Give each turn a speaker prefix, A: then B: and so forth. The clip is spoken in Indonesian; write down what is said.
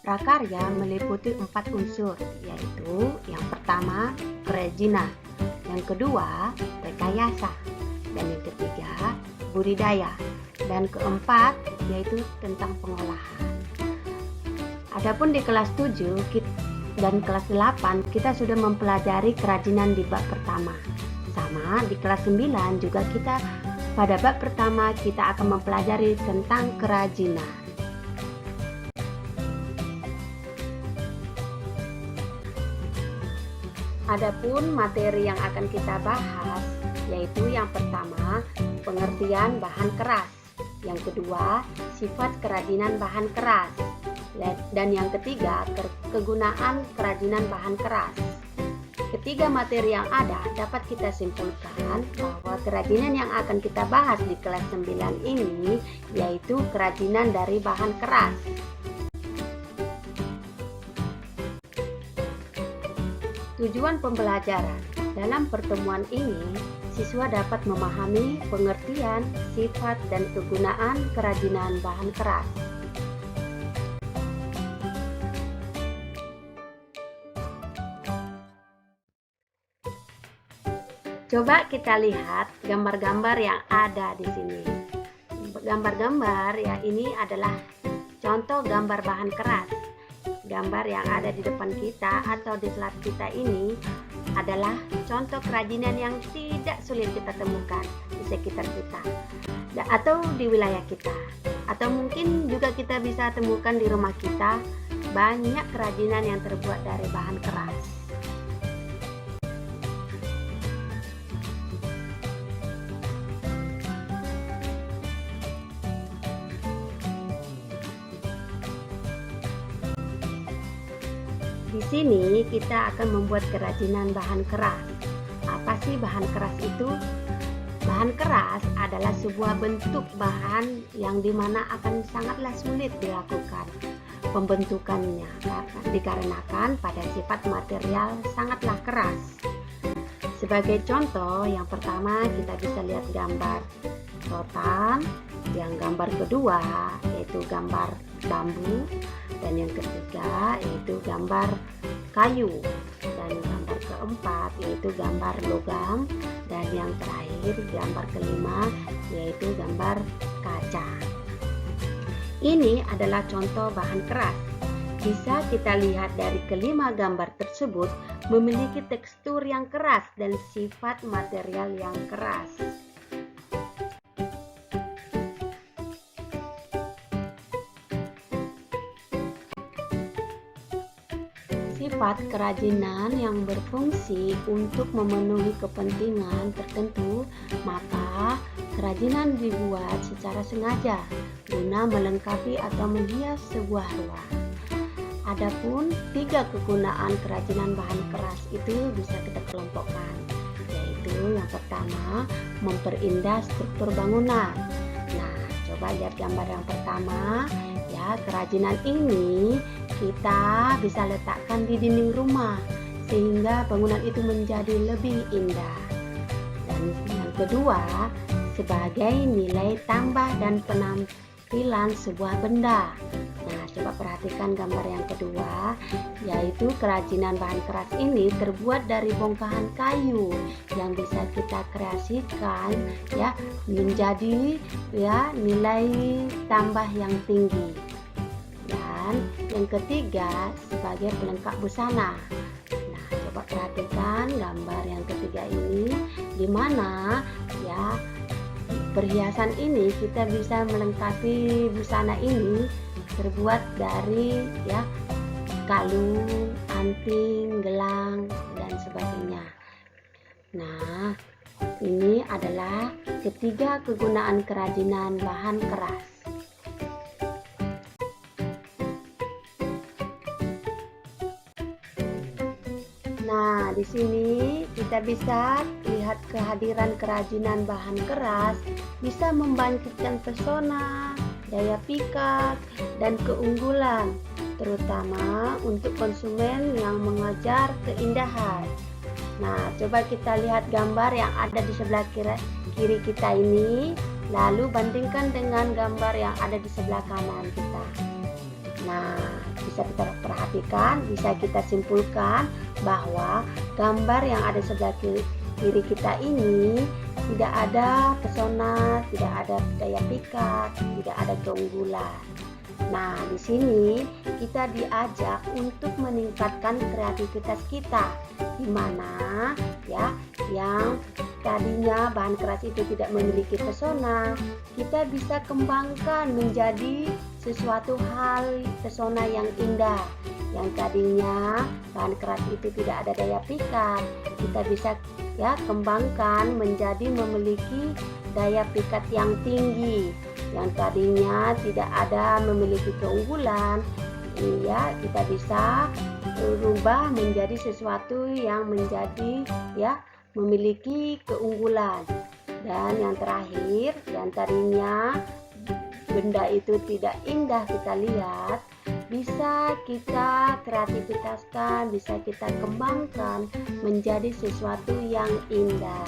A: Prakarya meliputi 4 unsur, yaitu yang pertama, kerajinan, yang kedua, rekayasa, dan yang ketiga, budidaya, dan keempat, yaitu tentang pengolahan. Adapun di kelas 7 dan kelas 8 kita sudah mempelajari kerajinan di bab pertama. Sama di kelas 9 juga pada bab pertama kita akan mempelajari tentang kerajinan. Adapun materi yang akan kita bahas yaitu yang pertama, pengertian bahan keras, yang kedua, sifat kerajinan bahan keras, dan yang ketiga, kegunaan kerajinan bahan keras. Ketiga materi yang ada dapat kita simpulkan bahwa kerajinan yang akan kita bahas di kelas 9 ini yaitu kerajinan dari bahan keras. Tujuan pembelajaran dalam pertemuan ini, siswa dapat memahami pengertian, sifat, dan kegunaan kerajinan bahan keras. Coba kita lihat gambar-gambar yang ada di sini. Gambar-gambar ya ini adalah contoh gambar bahan keras. Gambar yang ada di depan kita atau di slide kita ini adalah contoh kerajinan yang tidak sulit kita temukan di sekitar kita atau di wilayah kita, atau mungkin juga kita bisa temukan di rumah kita banyak kerajinan yang terbuat dari bahan keras. Di sini kita akan membuat kerajinan bahan keras. Apa sih bahan keras itu? Bahan keras adalah sebuah bentuk bahan yang dimana akan sangatlah sulit dilakukan pembentukannya dikarenakan pada sifat material sangatlah keras. Sebagai contoh, yang pertama kita bisa lihat gambar rotan, yang gambar kedua yaitu gambar bambu, dan yang ketiga yaitu gambar kayu, dan gambar keempat yaitu gambar logam, dan yang terakhir gambar kelima yaitu gambar kaca. Ini adalah contoh bahan keras. Bisa kita lihat dari kelima gambar tersebut memiliki tekstur yang keras dan sifat material yang keras. Sifat kerajinan yang berfungsi untuk memenuhi kepentingan tertentu, maka kerajinan dibuat secara sengaja guna melengkapi atau menghias sebuah ruang. Adapun 3 kegunaan kerajinan bahan keras itu bisa kita kelompokkan, yaitu yang pertama, memperindah struktur bangunan. Nah, coba lihat gambar yang pertama. Ya, kerajinan ini kita bisa letakkan di dinding rumah sehingga bangunan itu menjadi lebih indah. Dan yang kedua, sebagai nilai tambah dan penampilan sebuah benda. Nah, coba perhatikan gambar yang kedua, yaitu kerajinan bahan keras ini terbuat dari bongkahan kayu yang bisa kita kreasikan ya menjadi ya nilai tambah yang tinggi. Dan yang ketiga sebagai pelengkap busana. Nah, coba perhatikan gambar yang ketiga ini, di mana ya perhiasan ini kita bisa melengkapi busana ini terbuat dari ya kalung, anting, gelang, dan sebagainya. Nah, ini adalah ketiga kegunaan kerajinan bahan keras. Nah, di sini kita bisa lihat kehadiran kerajinan bahan keras bisa membangkitkan pesona, daya pikat, dan keunggulan, terutama untuk konsumen yang mengejar keindahan. Nah, coba kita lihat gambar yang ada di sebelah kiri kita ini, lalu bandingkan dengan gambar yang ada di sebelah kanan kita. Nah, bisa kita perhatikan, bisa kita simpulkan bahwa gambar yang ada sebelah kiri kita ini tidak ada pesona, tidak ada daya pikat, tidak ada keunggulan. Nah, di sini kita diajak untuk meningkatkan kreativitas kita, di mana ya yang tadinya bahan keras itu tidak memiliki pesona, kita bisa kembangkan menjadi sesuatu hal pesona yang indah. Yang tadinya bahan keras itu tidak ada daya pikat, kita bisa ya kembangkan menjadi memiliki daya pikat yang tinggi. Yang tadinya tidak ada memiliki keunggulan, ya kita bisa berubah menjadi sesuatu yang menjadi ya memiliki keunggulan. Dan yang terakhir, yang tadinya benda itu tidak indah kita lihat, bisa kita kreativitaskan, bisa kita kembangkan menjadi sesuatu yang indah.